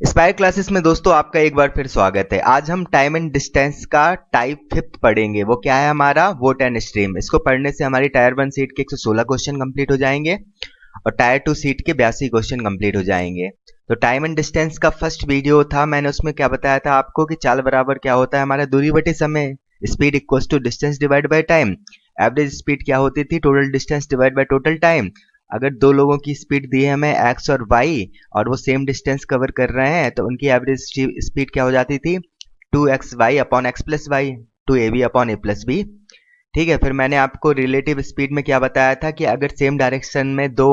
Spire classes में दोस्तों आपका एक बार फिर स्वागत है। आज हम टाइम एंड डिस्टेंस का टाइप फिफ्थ पढ़ेंगे। वो क्या है? हमारा वोट एंड स्ट्रीम। इसको पढ़ने से हमारी टायर 1 सीट के 116 क्वेश्चन कंप्लीट हो जाएंगे और टायर 2 सीट के 82 क्वेश्चन कंप्लीट हो जाएंगे। तो टाइम एंड डिस्टेंस का फर्स्ट वीडियो था, मैंने उसमें क्या बताया था आपको कि चाल बराबर क्या होता है हमारा दूरी बटे समय, speed equals to distance divide by time. Average speed क्या होती थी? Total distance divide by total time. अगर दो लोगों की स्पीड दी है हमें x और y और वो सेम डिस्टेंस कवर कर रहे हैं तो उनकी एवरेज स्पीड क्या हो जाती थी? 2xy upon x plus y, 2ab upon a plus b। ठीक है, फिर मैंने आपको रिलेटिव स्पीड में क्या बताया था कि अगर सेम डायरेक्शन में दो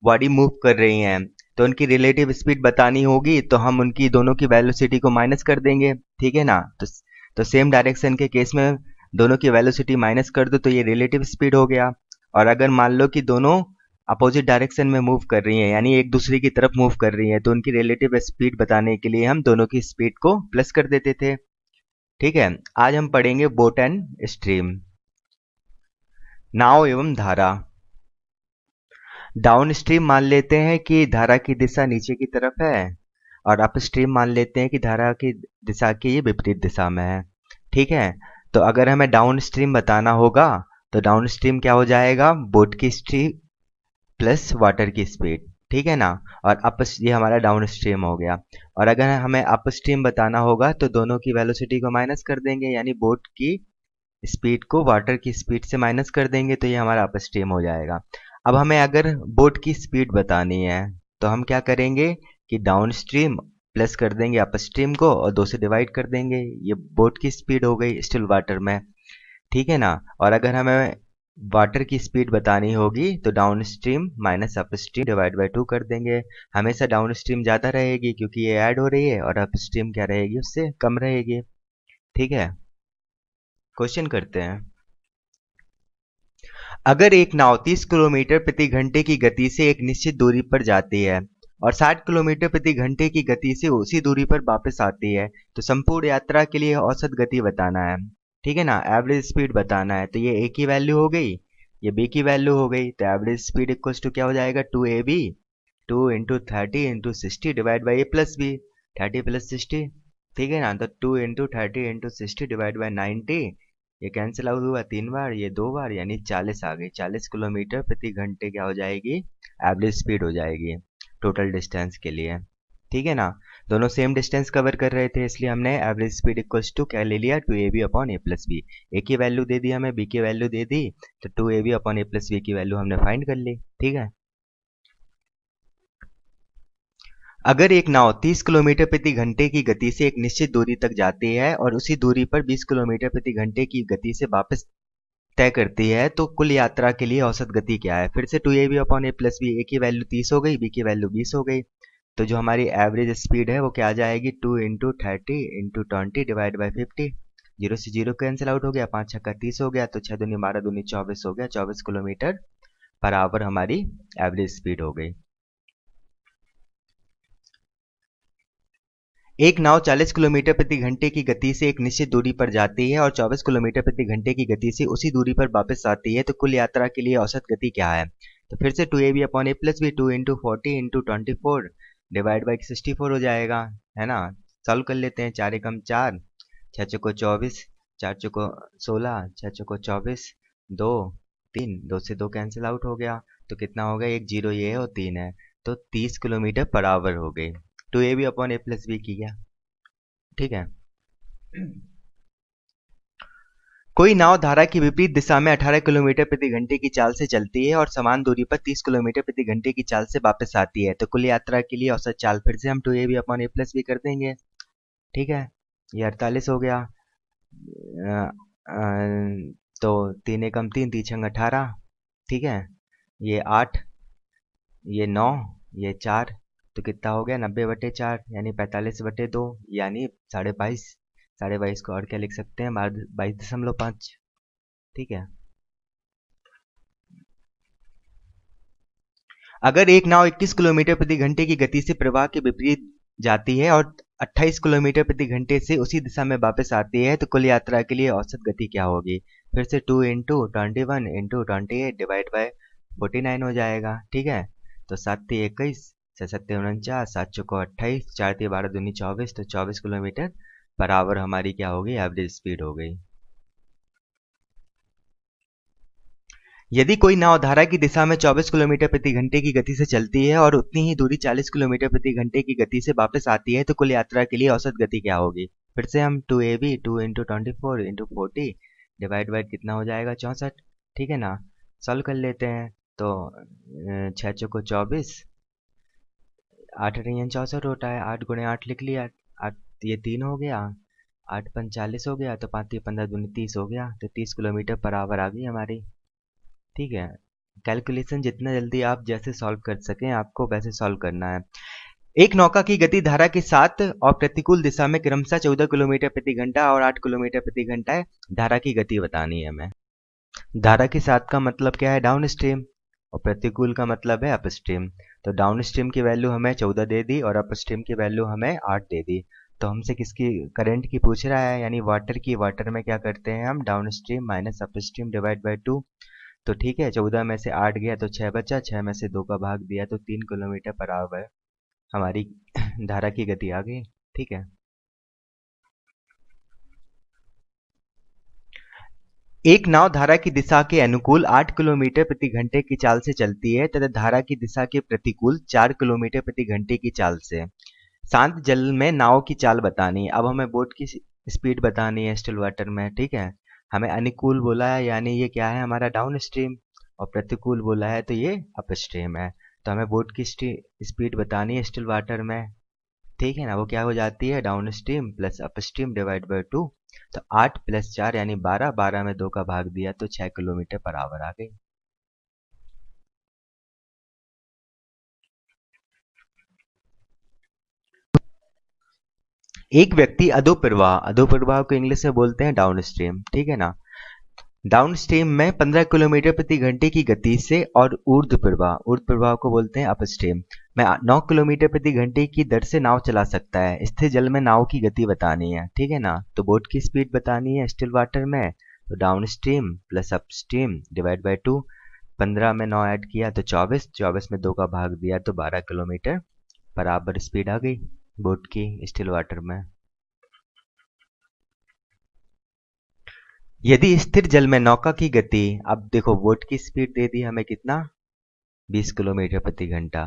बॉडी मूव कर रही हैं तो उनकी रिलेटिव स्पीड बतानी होगी, तो हम उनकी दोनों की वेलोसिटी को माइनस कर देंगे। ठीक है ना? तो सेम डायरेक्शन के केस में दोनों की वेलोसिटी माइनस कर दो तो ये रिलेटिव स्पीड हो गया। और अगर मान लो कि दोनों अपोजिट डायरेक्शन में मूव कर रही हैं, यानी एक दूसरे की तरफ मूव कर रही हैं, तो उनकी रिलेटिव स्पीड बताने के लिए हम दोनों की स्पीड को प्लस कर देते थे। ठीक है, आज हम पढ़ेंगे बोट एंड स्ट्रीम। नाव एवं धारा। डाउन स्ट्रीम मान लेते हैं कि धारा की दिशा नीचे की तरफ है और अप स्ट्रीम मान लेते हैं कि धारा की दिशा की ये विपरीत दिशा में है। ठीक है, तो अगर हमें डाउन स्ट्रीम बताना होगा तो डाउन स्ट्रीम क्या हो जाएगा? बोट की स्ट्रीम प्लस वाटर की स्पीड। ठीक है ना? और ये हमारा डाउन स्ट्रीम हो गया। और अगर हमें अप स्ट्रीम बताना होगा तो दोनों की वेलोसिटी को माइनस कर देंगे, यानी बोट की स्पीड को वाटर की स्पीड से माइनस कर देंगे तो ये हमारा अप स्ट्रीम हो जाएगा। अब हमें अगर बोट की स्पीड बतानी है तो हम क्या करेंगे कि डाउन स्ट्रीम प्लस कर देंगे अप स्ट्रीम को और 2 से डिवाइड कर देंगे। ये बोट की स्पीड हो गई स्टिल वाटर में। ठीक है ना? और अगर हमें वाटर की स्पीड बतानी होगी तो down stream minus up stream divide by 2 कर देंगे। हमेशा डाउन स्ट्रीम ज़्यादा रहेगी क्योंकि ये ऐड हो रही है और अप स्ट्रीम क्या रहेगी? उससे कम रहेगी। ठीक है, क्वेश्चन करते हैं। अगर एक नाव 30 किलोमीटर प्रति घंटे की गति से एक निश्चित दूरी पर जाती है और 60 किलोमीटर प्रति घंटे की गति से उसी दूरी पर वापस आती है तो संपूर्ण यात्रा के लिए औसत गति बताना है। ठीक है ना? एवरेज स्पीड बताना है। तो ये ए की वैल्यू हो गई, ये बी की वैल्यू हो गई। तो एवरेज स्पीड इक्वल्स टू क्या हो जाएगा? 2ab 2 into 30 into 60 divide by A plus B, 30 plus 60। ठीक है ना? तो 2 इंटू 30 इंटू 60 डिवाइड बाई 90, ये कैंसिल आउट हुआ 3 बार, ये 2 बार, यानी 40 आ गई। 40 किलोमीटर प्रति घंटे क्या हो जाएगी? एवरेज स्पीड हो जाएगी टोटल डिस्टेंस के लिए। ठीक है ना? दोनों सेम डिस्टेंस कवर कर रहे थे इसलिए हमने एवरेज स्पीड इक्वल्स टू क्या ले लिया? 2ab upon A plus B. ए की वैल्यू दे दी हमें, बी की वैल्यू दे दी, तो 2ab upon A plus B की वैल्यू हमने फाइंड कर ली। ठीक है, अगर एक नाव 30 किलोमीटर प्रति घंटे की गति से एक निश्चित दूरी तक जाती है और उसी दूरी पर 20 किलोमीटर प्रति घंटे की गति से वापस तय करती है तो कुल यात्रा के लिए औसत गति क्या है? फिर से 2ab upon A plus B. ए की वैल्यू 30 हो गई, बी की वैल्यू 20 हो गई, तो जो हमारी एवरेज स्पीड है वो क्या आ जाएगी? 2 into 30 into 20 divide by 50। Zero से जीरो कैंसिल आउट हो गया, 5 छक्का 30 हो गया, तो 6 दूनी 12 दूनी 24 हो गया। 24 किलोमीटर पर आवर हमारी एवरेज स्पीड हो गई। एक नाव 40 किलोमीटर प्रति घंटे की गति से एक निश्चित दूरी पर जाती है और 24 किलोमीटर प्रति घंटे की गति से उसी दूरी पर वापस आती है तो कुल यात्रा के लिए औसत गति क्या है? तो फिर से 2ab upon A plus B, 2 into 40 into 24 divide by 64 हो जाएगा, है ना? सॉल्व कर लेते हैं। 4 एकम 4, 6 चौको 24, 4 चौको 16, 6 चौको 24, 2 3, 2 से 2 कैंसिल आउट हो गया, तो कितना हो गया? एक जीरो ये है और 3 है, तो 30 किलोमीटर पर आवर हो गई। 2ab upon A plus B किया। ठीक है, कोई नाव धारा की विपरीत दिशा में 18 किलोमीटर प्रति घंटे की चाल से चलती है और समान दूरी पर 30 किलोमीटर प्रति घंटे की चाल से वापस आती है तो कुल यात्रा के लिए औसत चाल फिर से हम 2ab upon A plus B कर देंगे। ठीक है, ये 48 हो गया। अ, तो 3 एकम 3, 3 छंग 18। ठीक है, ये 8, ये 9, ये 4, तो कितना हो गया? 90/4, यानी 45/2, यानी 22.5। 22.5 को और क्या लिख सकते हैं? 22.5। ठीक है, अगर एक नाव 21 किलोमीटर प्रति घंटे की गति से प्रवाह के विपरीत जाती है और 28 किलोमीटर प्रति घंटे से उसी दिशा में वापस आती है तो कुल यात्रा के लिए औसत गति क्या होगी? फिर से 2 इंटू 21 इंटू 28 डिवाइड बाय 49 हो जाएगा। ठीक है, तो 7 × 21, छः सत्ते 49, 7 चौको 28, 4 3 12 दूनी 24, तो 24 किलोमीटर पर आवर हमारी क्या होगी, एवरेज स्पीड हो गई। यदि कोई नाव धारा की दिशा में 24 किलोमीटर प्रति घंटे की गति से चलती है और उतनी ही दूरी 40 किलोमीटर प्रति घंटे की गति से वापस आती है, तो कुल यात्रा के लिए औसत गति क्या होगी। फिर से हम 2ab 2 into 24 into 40 divide by कितना हो जाएगा, 64। ठीक है ना, सॉल्व कर लेते हैं। तो 6 चौको 24, 8 अठैया 64 होता है, 8 गुणे 8 लिख लिया, 8 ये 3 हो गया, 8 45 हो गया, तो 5 15 दूनी 30 हो गया, तो 30 किलोमीटर पर आवर आ गई हमारी। ठीक है, कैलकुलेशन जितना जल्दी आप जैसे सॉल्व कर सकें आपको वैसे सॉल्व करना है। एक नौका की गति धारा के साथ और प्रतिकूल दिशा में क्रमशः 14 किलोमीटर प्रति घंटा और 8 किलोमीटर प्रति घंटा है। धारा की गति बतानी है हमें। धारा के साथ का मतलब क्या है, डाउन स्ट्रीम, और प्रतिकूल का मतलब है अप स्ट्रीम। तो डाउन स्ट्रीम की वैल्यू हमें 14 दे दी और अप स्ट्रीम की वैल्यू हमें 8 दे दी। तो हमसे किसकी, करंट की पूछ रहा है, यानी वाटर की। वाटर में क्या करते हैं हम, down stream minus up stream divide by 2। तो ठीक है, 14 में से 8 गया तो 6 बचा, 6 में से 2 का भाग दिया तो 3 किलोमीटर पर आवर हमारी धारा की गति आ गई। ठीक है, एक नाव धारा की दिशा के अनुकूल 8 किलोमीटर प्रति घंटे की चाल से चलती है तथा धारा की दिशा के प्रतिकूल 4 किलोमीटर प्रति घंटे की चाल से। शांत जल में नाव की चाल बतानी है। अब हमें बोट की स्पीड बतानी है स्टिल वाटर में। ठीक है, हमें अनुकूल बोला है यानी ये क्या है हमारा डाउन स्ट्रीम, और प्रतिकूल बोला है तो ये अप स्ट्रीम है। तो हमें बोट की स्पीड बतानी है स्टिल वाटर में। ठीक है ना, वो क्या हो जाती है, down stream plus up stream divide by 2। तो 8 + 4 यानी 12, 12 में 2 का भाग दिया तो 6 किलोमीटर पर आवर आ गई। एक व्यक्ति अधोप्रवाह को इंग्लिश में बोलते हैं डाउन स्ट्रीम। ठीक है ना, डाउन स्ट्रीम में 15 किलोमीटर प्रति घंटे की गति से और ऊर्ध्व प्रवाह को बोलते हैं अप स्ट्रीम में 9 किलोमीटर प्रति घंटे की दर से नाव चला सकता है। स्थिर जल में नाव की गति बतानी है। ठीक है ना, तो बोट की स्पीड बतानी है स्टिल वाटर में। तो down stream plus up stream divide by 2। 15 में 9 ऐड किया तो 24, 24 में 2 का भाग दिया तो 12 किलोमीटर पर आवर स्पीड आ गई बोट की स्टिल वाटर में। यदि स्थिर जल में नौका की गति, अब देखो बोट की स्पीड दे दी हमें कितना, 20 किलोमीटर प्रति घंटा,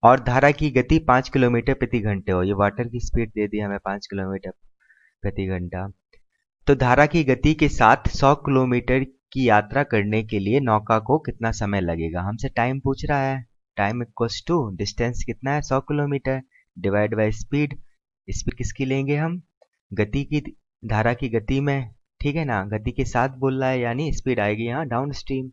और धारा की गति 5 किलोमीटर प्रति घंटे हो। ये वाटर की स्पीड दे दी हमें 5 किलोमीटर प्रति घंटा। तो धारा की गति के साथ 100 किलोमीटर की यात्रा करने के लिए नौका को कितना समय लगेगा। हमसे टाइम पूछ रहा है। टाइम इक्वल्स टू डिस्टेंस कितना है 100 kilometre divide by speed. Speed किसकी लेंगे हम, गति की, धारा की गति में। ठीक है ना, गति के साथ बोल रहा है यानी स्पीड आएगी यहाँ डाउन स्ट्रीम।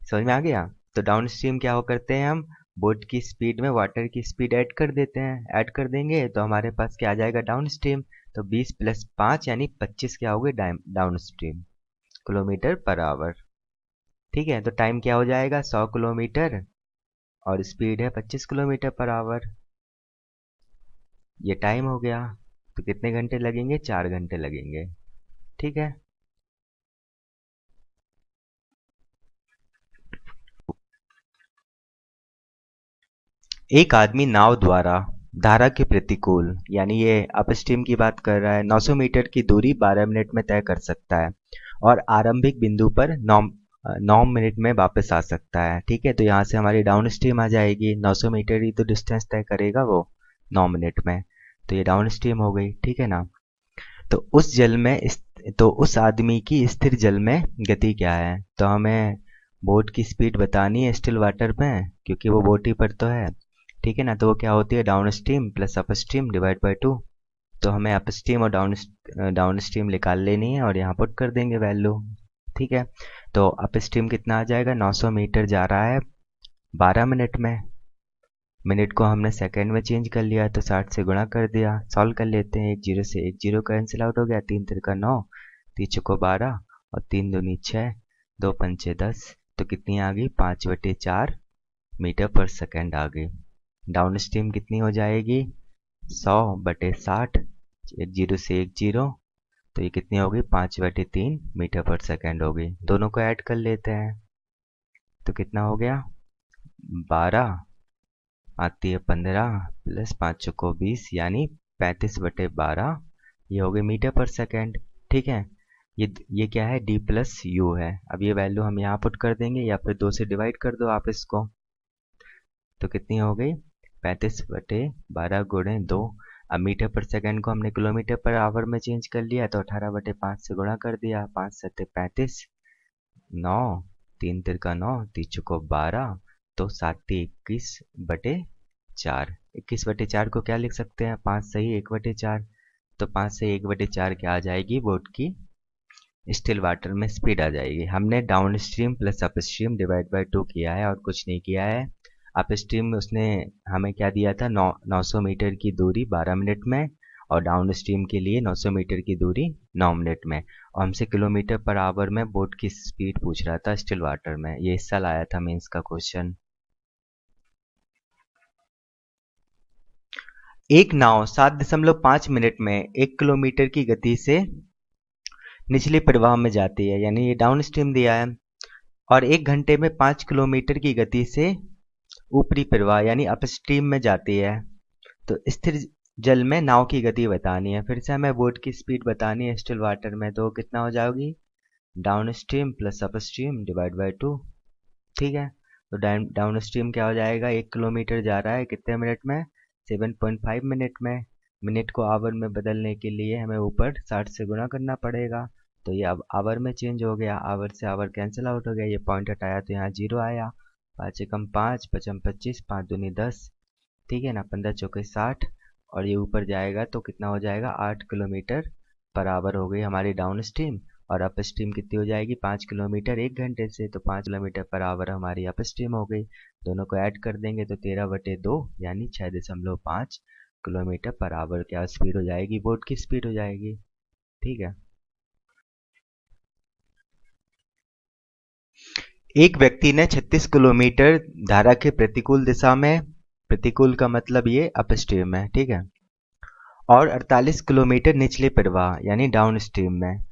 समझ में आ गया। तो डाउन स्ट्रीम क्या हो करते हैं हम, बोट की स्पीड में वाटर की स्पीड ऐड कर देते हैं। ऐड कर देंगे तो हमारे पास क्या आ जाएगा डाउन स्ट्रीम। तो 20 + 5 यानी 25 क्या हो गए down stream kilometre per hour. ठीक है, तो टाइम क्या हो जाएगा 100 किलोमीटर और स्पीड है 25 किलोमीटर पर आवर। ये टाइम हो गया। तो कितने घंटे लगेंगे, 4 घंटे लगेंगे। ठीक है, एक आदमी नाव द्वारा धारा के प्रतिकूल, यानी ये अपस्ट्रीम की बात कर रहा है, 900 मीटर की दूरी 12 मिनट में तय कर सकता है और आरंभिक बिंदु पर 9 मिनट में वापस आ सकता है। ठीक है, तो यहाँ से हमारी डाउन स्ट्रीम आ जाएगी। 900 मीटर ही तो डिस्टेंस तय करेगा वो 9 मिनट में, तो ये डाउन स्ट्रीम हो गई। ठीक है ना, तो उस जल में तो उस आदमी की स्थिर जल में गति क्या है। तो हमें बोट की स्पीड बतानी है स्टिल वाटर में, क्योंकि वो बोट ही पर तो है। ठीक है ना, तो वो क्या होती है down stream plus up stream divide by 2। तो हमें अप स्ट्रीम और डाउन स्ट्रीम निकाल लेनी है और यहाँ पुट कर देंगे वैल्यू। ठीक है, तो अप स्ट्रीम कितना आ जाएगा, 900 मीटर जा रहा है 12 मिनट में। मिनट को हमने सेकंड में चेंज कर लिया तो 60 से गुणा कर दिया। सॉल्व कर लेते हैं, 1 0 से 1 0 कैंसिल आउट हो गया, 3 3 9, 3 चौको 12 और 3 दूनी 6, 2 पंचे 10। तो कितनी आ गई, 5/4 मीटर पर सेकंड आ गई। डाउन स्ट्रीम कितनी हो जाएगी, 100/60, 1 0 से 1 0, तो ये कितनी हो गई 5/3 मीटर पर सेकंड हो गई। दोनों को ऐड कर लेते हैं तो कितना हो गया 12 आती है 15 प्लस 5 चौको 20 यानी 35/12, ये हो गई मीटर पर सेकेंड। ठीक है, ये क्या है, d प्लस यू है। अब ये वैल्यू हम यहाँ पुट कर देंगे या फिर 2 से डिवाइड कर दो आप इसको, तो कितनी हो गई 35/12 गुणे 2। अब मीटर पर सेकेंड को हमने किलोमीटर पर आवर में चेंज कर लिया, तो 18/5 से गुणा कर दिया, 5 7 35, 9 3 तिरका 9, 3 चौको 12, तो 7 21/4। 21/4 को क्या लिख सकते हैं, 5 सही 1/4, तो 5 से 1/4 क्या आ जाएगी, बोट की स्टिल वाटर में स्पीड आ जाएगी। हमने down stream plus up stream divide by 2 किया है और कुछ नहीं किया है। अप स्ट्रीम में उसने हमें क्या दिया था, 900 मीटर की दूरी 12 मिनट में, और डाउन स्ट्रीम के लिए 900 मीटर की दूरी 9 मिनट में, और हमसे किलोमीटर पर आवर में बोट की स्पीड पूछ रहा था स्टिल वाटर में। ये इस साल आया था मेंस का क्वेश्चन। एक नाव 7.5 मिनट में 1 किलोमीटर की गति से निचले प्रवाह में जाती है, यानी ये डाउन स्ट्रीम दिया है, और 1 घंटे में 5 किलोमीटर की गति से ऊपरी प्रवाह यानी अपस्ट्रीम में जाती है। तो स्थिर जल में नाव की गति बतानी है। फिर से हमें बोट की स्पीड बतानी है स्टिल वाटर में, तो कितना हो जाएगी, down stream plus upstream divide by 2। ठीक है, तो डाउन स्ट्रीम क्या हो जाएगा, 1 किलोमीटर जा रहा है कितने मिनट में, 7.5 मिनट में। मिनट को आवर में बदलने के लिए हमें ऊपर 60 से गुणा करना पड़ेगा, तो ये अब आवर में चेंज हो गया, आवर से आवर कैंसिल आउट हो गया, ये पॉइंट हटाया तो यहाँ 0 आया। 5 एकम 5, 5 25, 5 दूनी 10, ठीक है ना, 15 चौके 60, और ये ऊपर जाएगा तो कितना हो जाएगा, 8 किलोमीटर पर आवर हो गई हमारी डाउन स्ट्रीम। और अप स्ट्रीम कितनी हो जाएगी, 5 किलोमीटर 1 घंटे से, तो 5 किलोमीटर पर आवर हमारी अप स्ट्रीम हो गई। दोनों को ऐड कर देंगे तो 13/2 यानी 6.5 किलोमीटर पर आवर क्या स्पीड हो जाएगी, बोट की स्पीड हो जाएगी। ठीक है, एक व्यक्ति ने 36 किलोमीटर धारा के प्रतिकूल दिशा में, प्रतिकूल का मतलब ये अपस्ट्रीम है, ठीक है, और 48 किलोमीटर निचले प्रवाह यानी डाउन स्ट्रीम में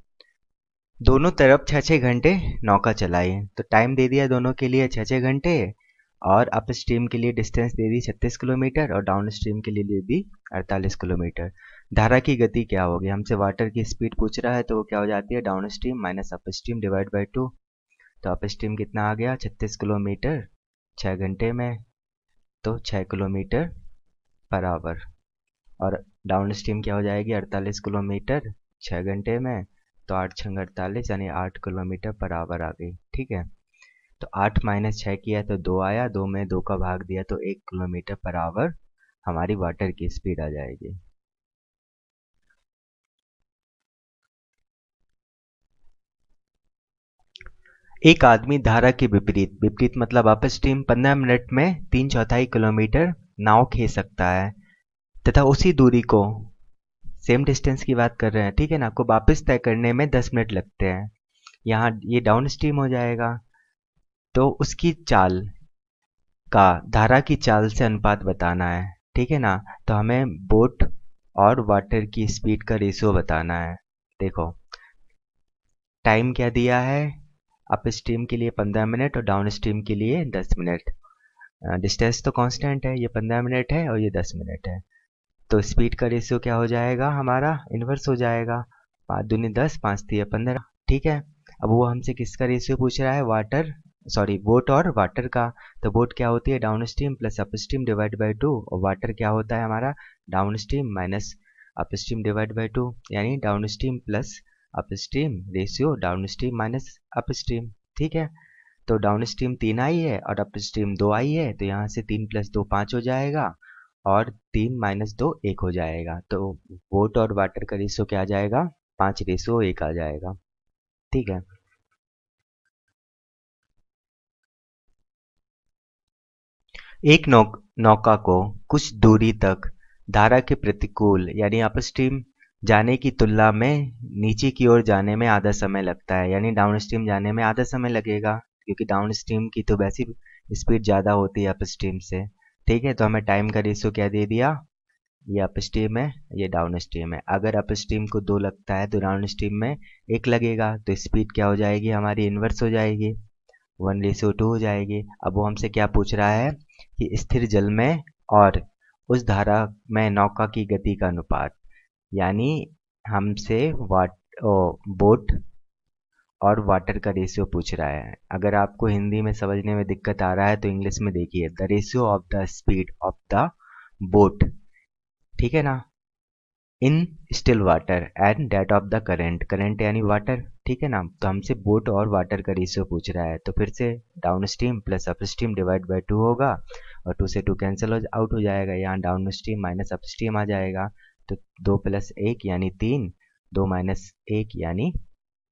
दोनों तरफ 6-6 घंटे नौका चलाई। तो टाइम दे दिया दोनों के लिए 6-6 घंटे, और अप स्ट्रीम के लिए डिस्टेंस दे दी 36 किलोमीटर और डाउन स्ट्रीम के लिए दे दी 48 किलोमीटर। धारा की गति क्या होगी, हमसे वाटर की स्पीड पूछ रहा है, तो वो क्या हो जाती है, down stream minus up stream divide by 2। तो अप स्ट्रीम कितना आ गया, 36 किलोमीटर 6 घंटे में, तो 6 किलोमीटर पर आवर, और डाउन स्ट्रीम क्या हो जाएगी, 48 किलोमीटर 6 घंटे में, तो 8 6 48 यानी 8 किलोमीटर पर आवर आ गई। ठीक है, तो 8 माइनस 6 किया तो 2 आया, 2 में 2 का भाग दिया तो 1 किलोमीटर पर आवर हमारी वाटर की स्पीड आ जाएगी। एक आदमी धारा के विपरीत, विपरीत मतलब अप स्ट्रीम 15 मिनट में 3/4 किलोमीटर नाव खींच सकता है, तथा उसी दूरी को, सेम डिस्टेंस की बात कर रहे हैं, ठीक है ना, को वापस तय करने में 10 मिनट लगते हैं। यहाँ ये डाउन स्ट्रीम हो जाएगा, तो उसकी चाल का धारा की चाल से अनुपात बताना है, ठीक है ना। तो हमें बोट और वाटर की स्पीड का रेशियो बताना है। देखो टाइम क्या दिया है, अप स्ट्रीम के लिए 15 मिनट और डाउन स्ट्रीम के लिए 10 मिनट। डिस्टेंस तो कांस्टेंट है, ये 15 मिनट है और ये 10 मिनट है, तो स्पीड का रेशियो क्या हो जाएगा, हमारा इन्वर्स हो जाएगा, 5 दूनी 10, 5 तिया 15। ठीक है, अब वो हमसे किसका रेशियो पूछ रहा है, वाटर सॉरी बोट और वाटर का। तो बोट क्या होती है, down stream plus up stream divide by 2, और वाटर क्या होता है हमारा, down stream minus up stream divide by 2, यानी down stream plus up stream ratio down stream minus up stream. ठीक है, तो डाउन स्ट्रीम 3 आई है और अप स्ट्रीम 2 आई है, तो यहाँ से 3 + 2 5 हो जाएगा, और 3 - 2 1 हो जाएगा। तो बोट और वाटर का रेशियो क्या आ जाएगा, 5:1 आ जाएगा। ठीक है, एक नौका को कुछ दूरी तक धारा के प्रतिकूल यानी अपस्ट्रीम जाने की तुलना में नीचे की ओर जाने में आधा समय लगता है, यानी डाउन स्ट्रीम जाने में आधा समय लगेगा, क्योंकि डाउन स्ट्रीम की तो वैसी स्पीड ज़्यादा होती है अपस्ट्रीम से। ठीक है, तो हमें टाइम का रेशियो क्या दे दिया, ये अप स्ट्रीम है, ये डाउन स्ट्रीम है। अगर अप स्ट्रीम को 2 लगता है तो डाउन स्ट्रीम में 1 लगेगा, तो स्पीड क्या हो जाएगी हमारी, इन्वर्स हो जाएगी, 1:2 हो जाएगी। अब वो हमसे क्या पूछ रहा है कि स्थिर जल में और उस धारा में नौका की गति का अनुपात, यानी हमसे बोट और वाटर का रेशियो पूछ रहा है। अगर आपको हिंदी में समझने में दिक्कत आ रहा है तो इंग्लिश में देखिए, the ratio of the speed of the boat, ठीक है ना, in still water and that of the current, current यानी वाटर, ठीक है ना। तो हमसे बोट और वाटर का रेशियो पूछ रहा है, तो फिर से down stream plus up stream divide by 2 होगा और 2 से 2 कैंसिल आउट हो जाएगा, यहाँ downstream minus upstream आ जाएगा। तो 2 प्लस 1 यानी 3, 2 माइनस 1 यानी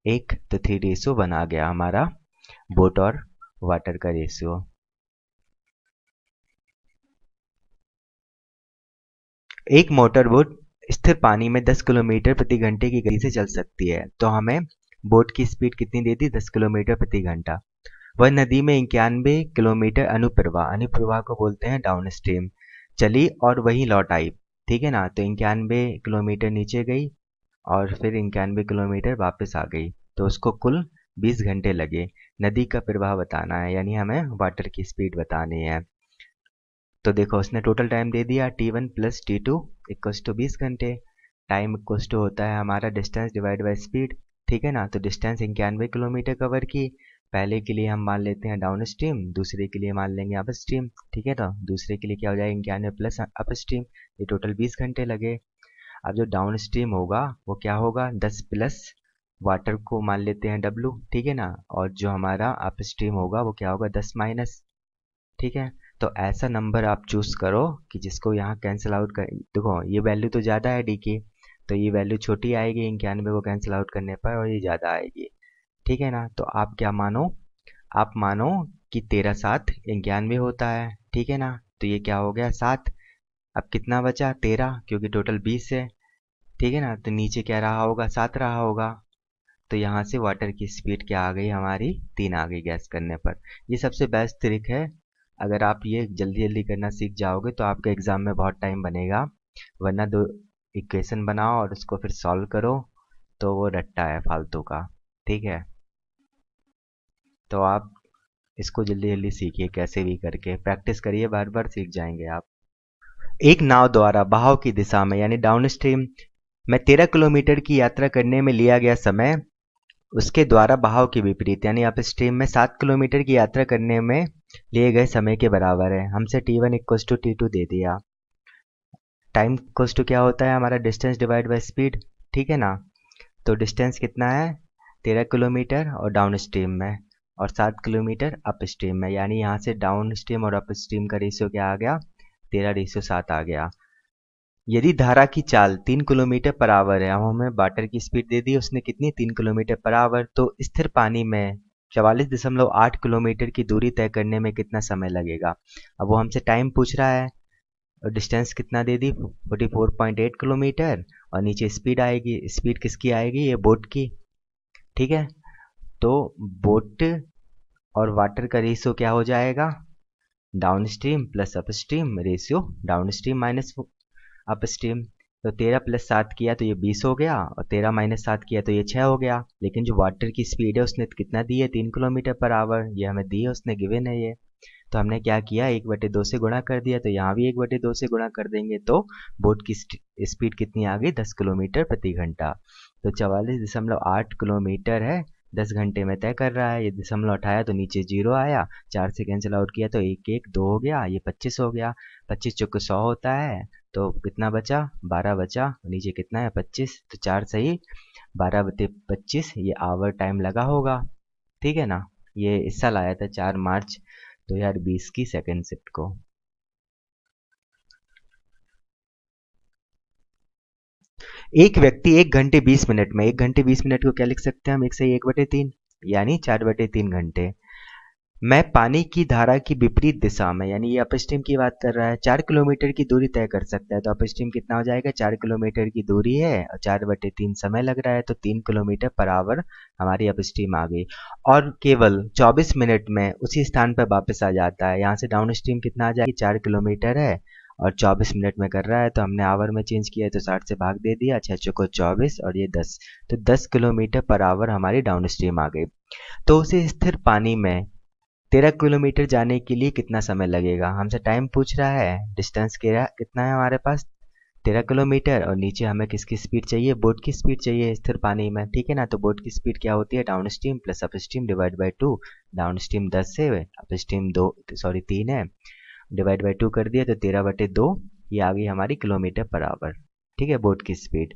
1, तो 3 रेशियो बना गया हमारा बोट और वाटर का रेशियो। एक मोटर बोट स्थिर पानी में 10 किलोमीटर प्रति घंटे की गति से चल सकती है, तो हमें बोट की स्पीड कितनी दे दी, 10 किलोमीटर प्रति घंटा। वह नदी में 91 किलोमीटर अनुप्रवाह, अनुप्रवाह को बोलते हैं डाउन स्ट्रीम, चली और वहीं लौट आई, ठीक है ना। तो 91 किलोमीटर नीचे गई और फिर 91 किलोमीटर वापस आ गई, तो उसको कुल 20 घंटे लगे। नदी का प्रवाह बताना है, यानी हमें वाटर की स्पीड बतानी है। तो देखो उसने टोटल टाइम दे दिया T1 plus T2 equals to 20 घंटे। टाइम इक्वल्स टू होता है हमारा डिस्टेंस डिवाइड बाय स्पीड, ठीक है ना। तो डिस्टेंस 91 किलोमीटर कवर की। पहले के लिए हम मान लेते हैं डाउन स्ट्रीम, दूसरे के लिए मान लेंगे अप स्ट्रीम, ठीक है ना। दूसरे के लिए क्या हो जाएगा 91 प्लस अप स्ट्रीम, ये टोटल 20 घंटे लगे। अब जो डाउन स्ट्रीम होगा वो क्या होगा, 10 प्लस वाटर को मान लेते हैं W, ठीक है ना। और जो हमारा अप स्ट्रीम होगा वो क्या होगा, 10 माइनस, ठीक है। तो ऐसा नंबर आप चूज करो कि जिसको यहाँ कैंसिल आउट कर, देखो ये वैल्यू तो ज़्यादा है डी की, तो ये वैल्यू छोटी आएगी 91 को कैंसिल आउट करने पर, और ये ज़्यादा आएगी, ठीक है ना। तो आप क्या मानो, आप मानो कि 13 7 91 होता है, ठीक है ना। तो ये क्या हो गया 7, अब कितना बचा 13, क्योंकि टोटल 20 है, ठीक है ना। तो नीचे क्या रहा होगा, 7 रहा होगा। तो यहाँ से वाटर की स्पीड क्या आ गई हमारी, 3 आ गई गैस करने पर। ये सबसे बेस्ट ट्रिक है, अगर आप ये जल्दी जल्दी करना सीख जाओगे तो आपके एग्जाम में बहुत टाइम बनेगा, वरना दो इक्वेशन बनाओ और उसको फिर सॉल्व करो तो वो रट्टा है फालतू का, ठीक है। तो आप इसको जल्दी जल्दी सीखिए, कैसे भी करके प्रैक्टिस करिए, बार बार सीख जाएंगे आप। एक नाव द्वारा बहाव की दिशा में यानी डाउन स्ट्रीम में 13 किलोमीटर की यात्रा करने में लिया गया समय उसके द्वारा बहाव के विपरीत यानी अप स्ट्रीम में 7 किलोमीटर की यात्रा करने में लिए गए समय के बराबर है। हमसे T1 इक्वल्स टू T2 दे दिया। टाइम इक्वल्स टू क्या होता है हमारा, डिस्टेंस डिवाइड बाय स्पीड, ठीक है ना। तो डिस्टेंस कितना है 13 किलोमीटर और डाउन स्ट्रीम में, और 7 किलोमीटर अप स्ट्रीम में, यानी यहाँ से डाउन स्ट्रीम और अप स्ट्रीम का रेशियो क्या आ गया, 13:7 आ गया। यदि धारा की चाल 3 किलोमीटर पर आवर है, अब हमें वाटर की स्पीड दे दी उसने कितनी, 3 किलोमीटर पर आवर, तो स्थिर पानी में 44.8 किलोमीटर की दूरी तय करने में कितना समय लगेगा। अब वो हमसे टाइम पूछ रहा है और डिस्टेंस कितना दे दी 44.8 किलोमीटर, और नीचे स्पीड आएगी, स्पीड किसकी आएगी, ये बोट की, ठीक है। तो बोट और वाटर का रेशियो क्या हो जाएगा, down stream plus up stream ratio down stream minus up stream. तो 13 प्लस 7 किया तो ये 20 हो गया, और 13 माइनस 7 किया तो ये 6 हो गया। लेकिन जो वाटर की स्पीड है उसने कितना दी है, 3 किलोमीटर पर आवर, ये हमें दी है, उसने गिवन है ये। तो हमने क्या किया, 1/2 से गुणा कर दिया, तो यहाँ भी 1/2 से गुणा कर देंगे तो बोट की स्पीड कितनी आ गई, 10 किलोमीटर प्रति घंटा। तो 44.8 किलोमीटर है, 10 घंटे में तय कर रहा है। ये दशमलव हटाया तो नीचे 0 आया, 4 से कैंसिल आउट किया तो 1 1 2 हो गया, ये 25 हो गया। 25 चौके 100 होता है, तो कितना बचा, 12 बचा, नीचे कितना है 25, तो 4 सही 12/25 ये आवर टाइम लगा होगा, ठीक है ना। ये इस साल आया था 4 मार्च 2020 की सेकेंड शिफ्ट को। एक व्यक्ति 1 घंटे 20 मिनट में, 1 घंटे 20 मिनट को क्या लिख सकते हैं हम, 1/3 यानी 4/3 घंटे मैं पानी की धारा की विपरीत दिशा में, यानी ये अपस्ट्रीम की बात कर रहा है, 4 किलोमीटर की दूरी तय कर सकता है। तो अपस्ट्रीम कितना हो जाएगा, 4 किलोमीटर की दूरी है और 4/3 समय लग रहा है, तो 3 किलोमीटर पर आवर हमारी अपस्ट्रीम आ गई, और केवल 24 मिनट में उसी स्थान पर वापस आ जाता है। यहाँ से डाउन स्ट्रीम कितना आ जाएगी, 4 किलोमीटर है और 24 मिनट में कर रहा है, तो हमने आवर में चेंज किया तो 60 से भाग दे दिया, 6 चौको 24 और ये 10, तो 10 किलोमीटर पर आवर हमारी डाउन स्ट्रीम आ गई। तो उसे स्थिर पानी में 13 किलोमीटर जाने के लिए कितना समय लगेगा, हमसे टाइम पूछ रहा है। डिस्टेंस कितना है हमारे पास, 13 किलोमीटर। और नीचे हमें किसकी स्पीड चाहिए, बोट की स्पीड चाहिए स्थिर पानी में, ठीक है ना। तो बोट की स्पीड क्या होती है, down stream plus up stream divide by 2। Down stream 10 है, अप स्ट्रीम 3 है, डिवाइड बाई 2 कर दिया तो 13/2 ये आ गई हमारी किलोमीटर पर आवर। ठीक है, बोट की स्पीड।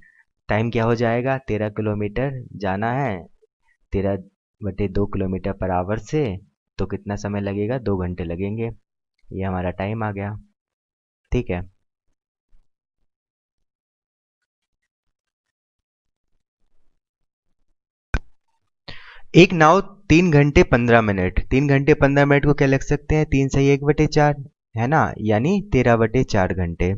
टाइम क्या हो जाएगा, 13 किलोमीटर जाना है 13/2 किलोमीटर पर आवर से, तो कितना समय लगेगा, 2 घंटे लगेंगे। ये हमारा टाइम आ गया। ठीक है, एक नाव 3 घंटे 15 मिनट, 3 घंटे 15 मिनट को क्या लिख सकते हैं, 3 सही 1/4 है ना, यानी 13/4 घंटे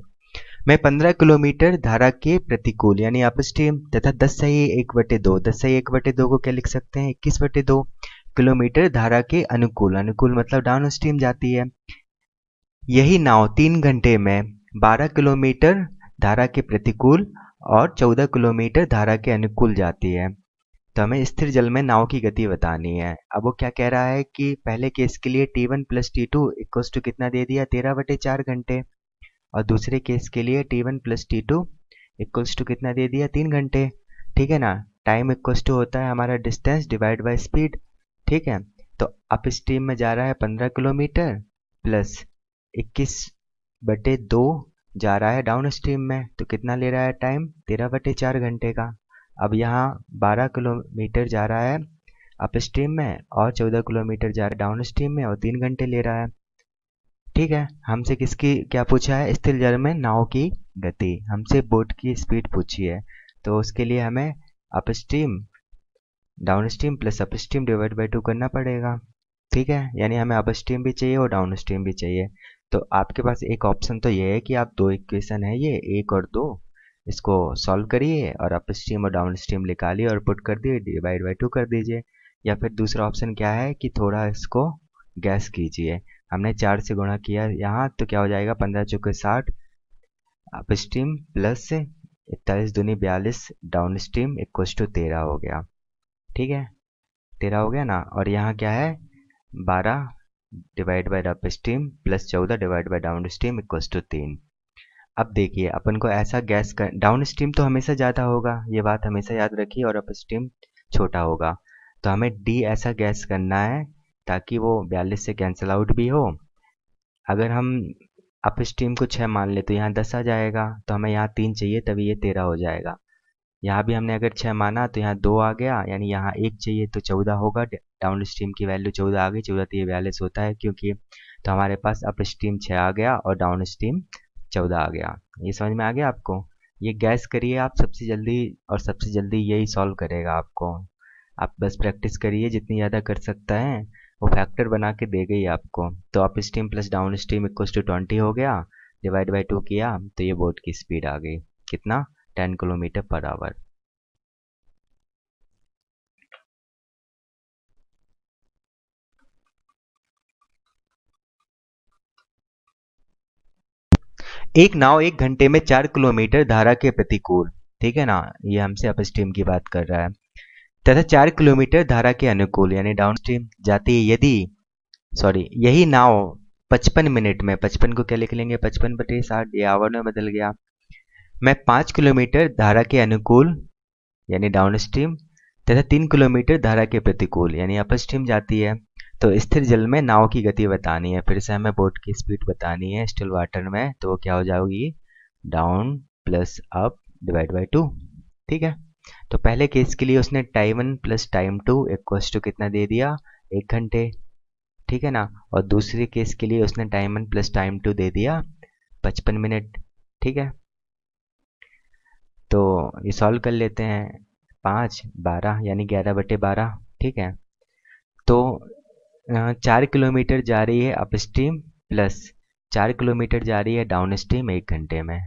में 15 किलोमीटर धारा के प्रतिकूल यानी अपस्ट्रीम तथा 10 सही 1/2, 10 सही 1/2 को क्या लिख सकते हैं, 21/2 किलोमीटर धारा के अनुकूल, अनुकूल मतलब डाउन स्ट्रीम जाती है। यही नाव 3 घंटे में 12 किलोमीटर धारा के प्रतिकूल और 14 किलोमीटर धारा के अनुकूल जाती है। तो हमें स्थिर जल में नाव की गति बतानी है। अब वो क्या कह रहा है कि पहले केस के लिए T1 plus T2 equals to कितना दे दिया, 13/4 घंटे। और दूसरे केस के लिए T1 plus T2 equals to कितना दे दिया, 3 घंटे। ठीक है ना। टाइम इक्वल्स टू होता है हमारा डिस्टेंस डिवाइड बाय स्पीड। ठीक है, तो अप स्ट्रीम में जा रहा है 15 किलोमीटर प्लस 21/2 जा रहा है डाउन स्ट्रीम में, तो कितना ले रहा है टाइम, 13/4 घंटे का। अब यहाँ 12 किलोमीटर जा रहा है अप स्ट्रीम में और 14 किलोमीटर जा रहा है डाउन स्ट्रीम में और 3 घंटे ले रहा है। ठीक है, हमसे किसकी क्या पूछा है, स्थिर जल में नाव की गति, हमसे बोट की स्पीड पूछी है। तो उसके लिए हमें up stream down stream plus up stream divide by 2 करना पड़ेगा। ठीक है, यानी हमें अप स्ट्रीम भी चाहिए और डाउन स्ट्रीम भी चाहिए। तो आपके पास एक ऑप्शन तो ये है कि आप दो इक्वेशन है ये 1 और 2, इसको सॉल्व करिए और अप स्ट्रीम और डाउन स्ट्रीम निकालिए और पुट कर दिए, डिवाइड बाई 2 कर दीजिए। या फिर दूसरा ऑप्शन क्या है कि थोड़ा इसको गैस कीजिए। हमने 4 से गुणा किया यहाँ, तो क्या हो जाएगा, 15×4 = 60 up stream plus 41×2 = 42 down stream equal to 13 हो गया। ठीक है, 13 हो गया ना। और यहाँ क्या है, 12 divide by up stream plus 14 divide by down stream equal to 3। अब देखिए अपन को ऐसा गैस कर, डाउन स्ट्रीम तो हमेशा ज़्यादा होगा, ये बात हमेशा याद रखिए, और अप स्ट्रीम छोटा होगा। तो हमें डी ऐसा गैस करना है ताकि वो 42 से कैंसिल आउट भी हो। अगर हम अप स्ट्रीम को 6 मान ले तो यहाँ 10 आ जाएगा, तो हमें यहाँ 3 चाहिए तभी ये 13 हो जाएगा। यहाँ भी हमने अगर 6 माना तो यहाँ 2 आ गया, यानी यहाँ 1 चाहिए तो 14 होगा। डाउन स्ट्रीम की वैल्यू 14 आ गई, 14 तो ये 42 होता है क्योंकि, तो हमारे पास अप स्ट्रीम 6 आ गया और डाउन स्ट्रीम 14 आ गया। ये समझ में आ गया आपको। ये गैस करिए आप सबसे जल्दी, और सबसे जल्दी यही सॉल्व करेगा आपको। आप बस प्रैक्टिस करिए, जितनी ज़्यादा कर सकता है वो फैक्टर बना के दे गई आपको। तो up stream plus down stream equal to 20 हो गया, डिवाइड बाई 2 किया तो ये बोट की स्पीड आ गई, कितना, 10 किलोमीटर पर आवर। एक नाव 1 घंटे में 4 किलोमीटर धारा के प्रतिकूल, ठीक है ना, ये हमसे अप स्ट्रीम की बात कर रहा है, तथा 4 किलोमीटर धारा के अनुकूल यानी डाउन स्ट्रीम जाती है। यदि यही नाव 55 मिनट में, 55 को क्या लिख लेंगे, 55/60, ये आवर में बदल गया, मैं 5 किलोमीटर धारा के अनुकूल यानी डाउन स्ट्रीम तथा 3 किलोमीटर धारा के प्रतिकूल यानी अप स्ट्रीम जाती है। तो स्थिर जल में नाव की गति बतानी है, फिर से हमें बोट की स्पीड बतानी है स्टिल वाटर में, तो वो क्या हो जाएगी, down plus up divide by 2। ठीक है, तो पहले केस के लिए उसने time 1 plus time 2 equals to कितना दे दिया, 1 घंटे। ठीक है ना, और दूसरे केस के लिए उसने टाइम 1 प्लस टाइम 2 दे दिया 55 मिनट। ठीक है, तो ये सॉल्व कर लेते हैं, 5 12 यानी 11/12। ठीक है, तो 4 किलोमीटर जा रही है अप स्ट्रीम प्लस 4 किलोमीटर जा रही है डाउन स्ट्रीम 1 घंटे में,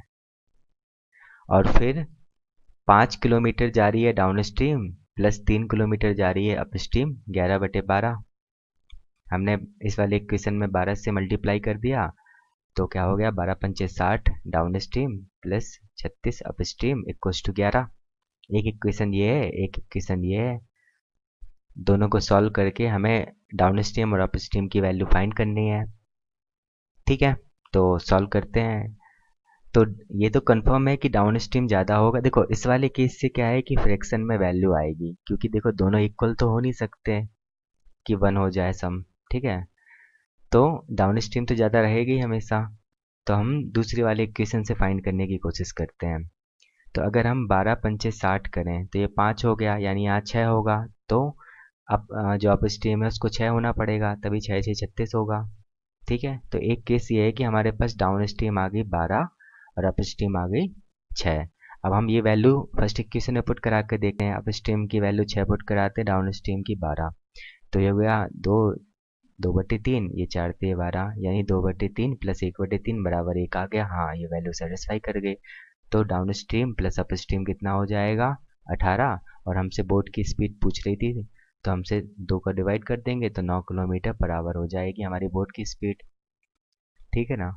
और फिर 5 किलोमीटर जा रही है डाउन स्ट्रीम प्लस 3 किलोमीटर जा रही है अप स्ट्रीम 11/12। हमने इस वाले इक्वेशन में 12 से मल्टीप्लाई कर दिया, तो क्या हो गया, 12×5 = 60 down stream plus 36 up stream equals to 11। एक इक्वेशन ये है, एक इक्वेशन ये है। दोनों को सॉल्व करके हमें डाउन स्ट्रीम और अप स्ट्रीम की वैल्यू फाइंड करनी है। ठीक है, तो सॉल्व करते हैं। तो ये तो कंफर्म है कि डाउन स्ट्रीम ज़्यादा होगा। देखो इस वाले केस से क्या है कि फ्रैक्शन में वैल्यू आएगी, क्योंकि देखो दोनों इक्वल तो हो नहीं सकते कि वन हो जाए सम। ठीक है, तो डाउन स्ट्रीम तो ज़्यादा रहेगी हमेशा। तो हम दूसरी वाले इक्वेशन से फाइंड करने की कोशिश करते हैं। तो अगर हम 12 पंचे 60 करें तो ये 5 हो गया, यानी यहाँ 6 होगा। तो अब जो अप स्ट्रीम है उसको 6 होना पड़ेगा, तभी 6 6 36 होगा। ठीक है, तो एक केस ये है कि हमारे पास डाउन स्ट्रीम आ गई 12 और अप स्ट्रीम आ गई 6। अब हम ये वैल्यू फर्स्ट इक्वेशन में पुट करा के देखते हैं। अप स्ट्रीम की वैल्यू 6 पुट कराते हैं, डाउन स्ट्रीम की 12। तो ये हो गया 2/3, ये 4×3 12, यानी 2/3 प्लस 1/3 बराबर 1 आ गया। हाँ, ये वैल्यू सेटिस्फाई कर गई। तो down stream plus up stream कितना हो जाएगा, 18। और हमसे बोट की स्पीड पूछ रही थी, तो हमसे 2 का डिवाइड कर देंगे तो 9 किलोमीटर पर आवर हो जाएगी हमारी बोट की स्पीड। ठीक है ना।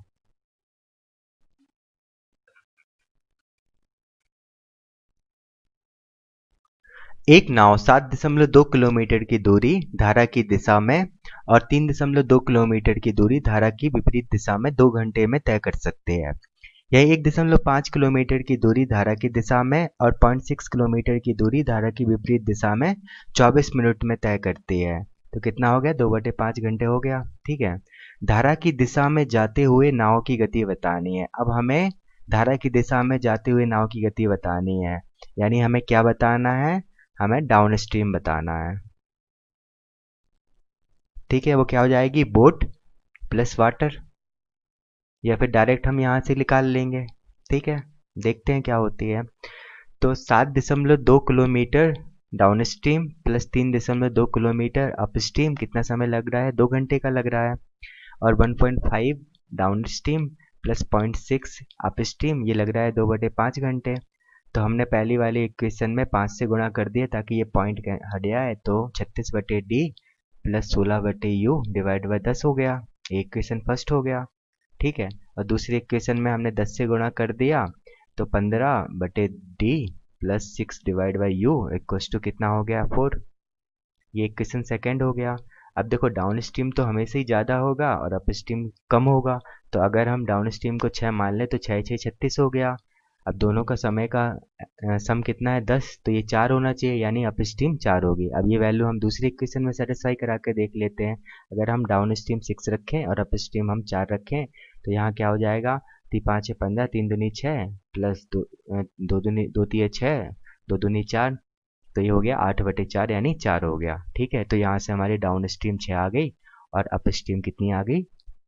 एक नाव 7.2 किलोमीटर की दूरी धारा की दिशा में और 3.2 किलोमीटर की दूरी धारा की विपरीत दिशा में 2 घंटे में तय कर सकते हैं। यह 1.5 किलोमीटर की दूरी धारा की दिशा में और 0.6 किलोमीटर की दूरी धारा की विपरीत दिशा में 24 मिनट में तय करती है। तो कितना हो गया, 2/5 घंटे हो गया। ठीक है, धारा की दिशा में जाते हुए नाव की गति बतानी है। अब हमें धारा की दिशा में जाते हुए नाव की गति बतानी है, यानी हमें क्या बताना है, हमें डाउन स्ट्रीम बताना है। ठीक है, वो क्या हो जाएगी, बोट प्लस वाटर, या फिर डायरेक्ट हम यहाँ से निकाल लेंगे। ठीक है, देखते हैं क्या होती है। तो 7.2 kilometre down stream plus 3.2 kilometre up stream, कितना समय लग रहा है, 2 घंटे का लग रहा है। और 1.5 down stream plus 0.6 up stream, ये लग रहा है 2/5 घंटे। तो हमने पहली वाली इक्वेशन में 5 से गुणा कर दिया ताकि ये पॉइंट हट जाए। तो 36/d plus 16/u divide by 10 हो गया। ये इक्वेशन फर्स्ट हो गया। ठीक है, और दूसरी इक्वेशन में हमने 10 से गुणा कर दिया, तो 15/d plus 6 divide by U equals to कितना हो गया, 4। ये इक्वेशन सेकेंड हो गया। अब देखो डाउन स्ट्रीम तो हमेशा ही ज़्यादा होगा और अप स्ट्रीम कम होगा। तो अगर हम डाउन स्ट्रीम को 6 मान लें तो 6 6 36 हो गया। अब दोनों का समय का सम कितना है, 10, तो ये 4 होना चाहिए, यानी अप स्ट्रीम 4 होगी। अब ये वैल्यू हम दूसरी इक्वेशन में सेटिस्फाई करा के देख लेते हैं। अगर हम डाउन स्ट्रीम 6 रखें और अप स्ट्रीम हम 4 रखें तो यहाँ क्या हो जाएगा, 3×5 = 15, 3×2 = 6 प्लस 2×2 = 6, 2×2 = 4। तो ये हो गया 8/4, यानी 4 हो गया। ठीक है, तो यहाँ से हमारी डाउन स्ट्रीम 6 आ गई और अप स्ट्रीम कितनी आ गई,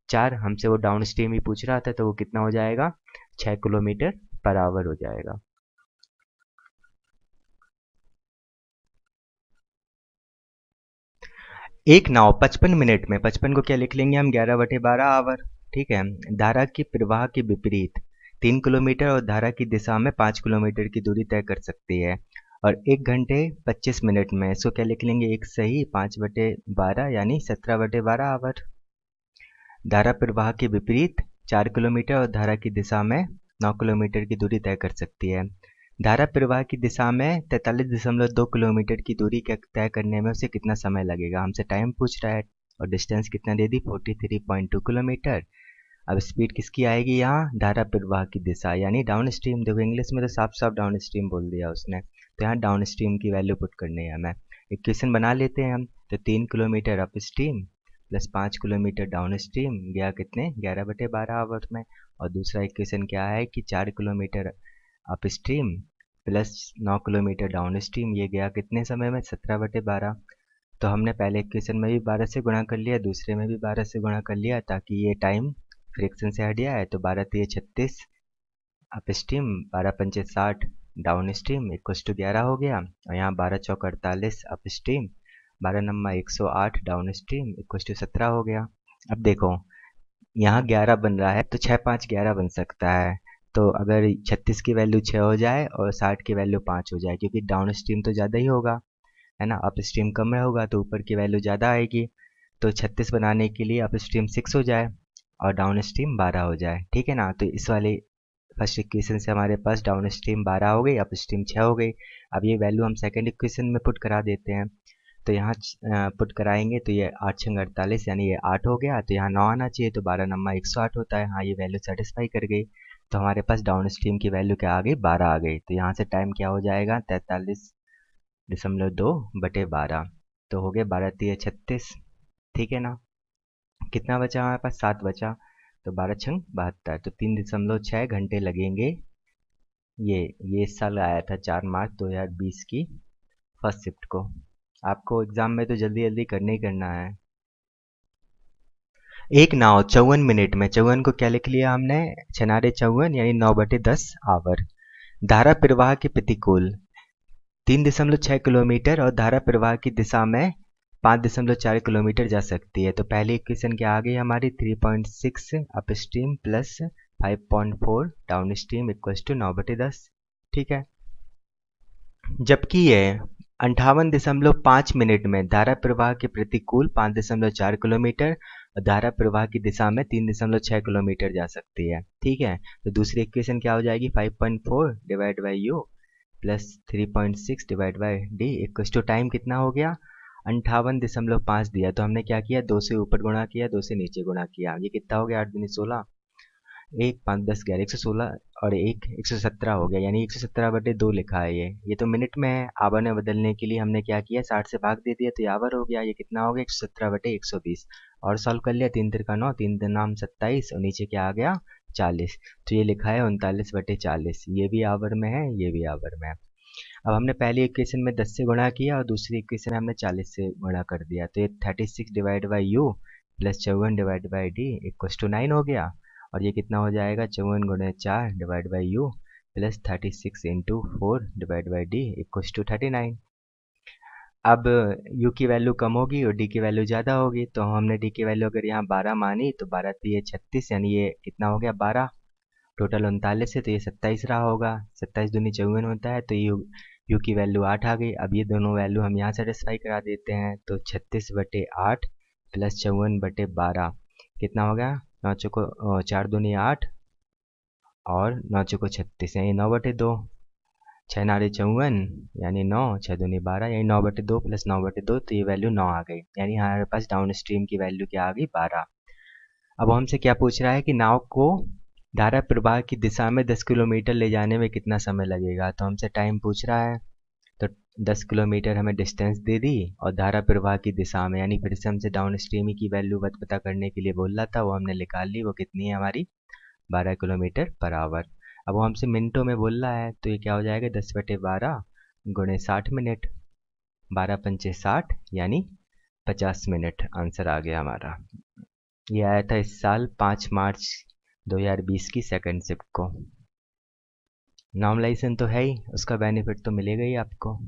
4। हमसे वो डाउन स्ट्रीम ही पूछ रहा था, तो वो कितना हो जाएगा, 6 किलोमीटर पर आवर हो जाएगा। एक नाव 55 मिनट में, 55 को क्या लिख लेंगे हम, 11/12 आवर। ठीक है, धारा की प्रवाह के विपरीत 3 किलोमीटर और धारा की दिशा में 5 किलोमीटर की दूरी तय कर सकती है और 1 घंटे 25 मिनट में, इसको क्या लिख लेंगे, एक सही 5/12 यानी 17/12 आवर। धारा प्रवाह के विपरीत 4 किलोमीटर और धारा की दिशा में 9 किलोमीटर की दूरी तय कर सकती है। धारा प्रवाह की दिशा में 43.2 किलोमीटर की दूरी तय करने में उसे कितना समय लगेगा, हमसे टाइम पूछ रहा है। और डिस्टेंस कितना दे दी, 43.2 किलोमीटर। अब स्पीड किसकी आएगी यहाँ, धारा प्रवाह की दिशा यानी डाउन स्ट्रीम। देखो इंग्लिश में तो साफ साफ डाउन स्ट्रीम बोल दिया उसने, तो यहाँ डाउन स्ट्रीम की वैल्यू पुट करनी है हमें। इक्वेशन बना लेते हैं हम। तो 3 kilometre up stream plus 5 kilometre down stream गया कितने, 11/12 आवर में। और दूसरा इक्वेशन क्या है कि 4 kilometre up stream plus 9 kilometre down stream, ये गया कितने समय में, 17/12। तो हमने पहले इक्वेशन में भी 12 से गुणा कर लिया, दूसरे में भी 12 से गुणा कर लिया, ताकि ये टाइम फ्रिक्शन से हट गया है। तो 12×3 = 36 up stream, 12×5 = 60 down stream equals to 11 हो गया। और यहाँ 12×4 = 48 up stream, 12×9 = 108 down stream equals to 17 हो गया। अब देखो यहाँ 11 बन रहा है, तो 6×5 = 11 बन सकता है। तो अगर 36 की वैल्यू 6 हो जाए और 60 की वैल्यू 5 हो जाए, क्योंकि डाउन स्ट्रीम तो ज़्यादा ही होगा, है ना, अप स्ट्रीम कम होगा, तो ऊपर की वैल्यू ज़्यादा आएगी। तो 36 बनाने के लिए अप स्ट्रीम 6 हो जाए और डाउन स्ट्रीम 12 हो जाए। ठीक है ना, तो इस वाले फर्स्ट इक्वेशन से हमारे पास डाउन स्ट्रीम 12 हो गई, अप स्ट्रीम 6 हो गई। अब ये वैल्यू हम सेकंड इक्वेशन में पुट करा देते हैं। तो यहाँ पुट कराएंगे तो ये 8 छंग 48 यानी ये 8 हो गया। तो यहाँ 9 आना चाहिए, तो 12 नंबर 108 होता है। हाँ, ये वैल्यू सेटिस्फाई कर गई। तो हमारे पास डाउन स्ट्रीम की वैल्यू क्या आ गई, 12 आ गई। तो यहाँ से टाइम क्या हो जाएगा, 43.2/12। तो हो गया 12 3 36। ठीक है ना। कितना बचा हमारे पास, 7 बचा। तो 12 छंग 72, तो 3.6 घंटे लगेंगे। ये इस साल आया था 4 मार्च 2020 की फर्स्ट शिफ्ट को। आपको एग्जाम में तो जल्दी जल्दी करना ही करना है। एक नाव 54 मिनट में, 54 को क्या लिख लिया हमने, छनारे 54 यानी 9/10 आवर। धारा प्रवाह के प्रतिकूल 3.6 किलोमीटर और धारा प्रवाह की दिशा में 5.4 किलोमीटर जा सकती है। तो पहली इक्वेशन क्या आ गई हमारी, 3.6 up stream plus 5.4 down stream equals to 9/10। ठीक है। जबकि ये 58.5 मिनट में धारा प्रवाह के प्रतिकूल 5.4 किलोमीटर और धारा प्रवाह की दिशा में 3.6 किलोमीटर जा सकती है। ठीक है। तो दूसरी इक्वेशन क्या हो जाएगी, 5.4 divide by U plus 3.6 divide by D equals to time कितना हो गया, 58.5 दिया। तो हमने क्या किया, 2 से ऊपर गुणा किया, 2 से नीचे गुणा किया। ये कितना हो गया, 8 दूनी 16, 1 5 10 11 116 और 1 117 हो गया, यानी 117/2 लिखा है। ये तो मिनट में है। आवर में बदलने के लिए हमने क्या किया, 60 से भाग दे दिया तो ये आवर हो गया। ये कितना हो गया, 117/120। और सॉल्व कर लिया, 3 3 9, 3 3 नाम 27 और नीचे क्या आ गया 40। तो ये लिखा है 39/40। ये भी आवर में है, ये भी आवर में है। अब हमने पहली इक्वेशन में 10 से गुणा किया और दूसरी इक्वेशन में हमने 40 से गुणा कर दिया। तो ये 36 divide by U plus 54 divide by D equals to 9 हो गया। और ये कितना हो जाएगा, 54 गुणे 4 divide by U plus 36 into 4 divide by D equals to 39। अब u की वैल्यू कम होगी और d की वैल्यू ज़्यादा होगी। तो हमने d की वैल्यू अगर यहाँ 12 मानी तो 12 3 36 यानी ये कितना हो गया 12। टोटल 39 है तो ये 27 रहा होगा। 27 दूनी 54 होता है, तो यू की वैल्यू 8 आ गई। अब ये दोनों वैल्यू हम यहाँ सेटिस्फाई करा देते हैं। तो 36/8 प्लस 54/12 कितना हो गया, 9 चौको 4 दूनी 8 और 9 चौको 36 यानी 9/2। 6 नारे 54 यानी 9, 6 दूनी 12 यानी 9/2 प्लस 9/2, तो ये वैल्यू 9 आ गई। यानी हमारे पास डाउन स्ट्रीम की वैल्यू क्या आ गई, 12। अब हमसे क्या पूछ रहा है कि नाव को धारा प्रवाह की दिशा में 10 किलोमीटर ले जाने में कितना समय लगेगा। तो हमसे टाइम पूछ रहा है। तो 10 किलोमीटर हमें डिस्टेंस दे दी और धारा प्रवाह की दिशा में, यानी फिर से हमसे डाउन स्ट्रीम की वैल्यू पता करने के लिए बोल रहा था, वो हमने निकाल ली। वो कितनी है हमारी, 12 किलोमीटर पर आवर। अब वो हमसे मिनटों में बोल रहा है, तो ये क्या हो जाएगा, 10/12 गुणे 60 मिनट, 12 पंचे 60 यानी 50 मिनट। आंसर आ गया हमारा। ये आया था इस साल 5 मार्च 2020 की सेकंड शिफ्ट को। नॉर्मलाइजेशन तो है ही, उसका बेनिफिट तो मिलेगा ही आपको।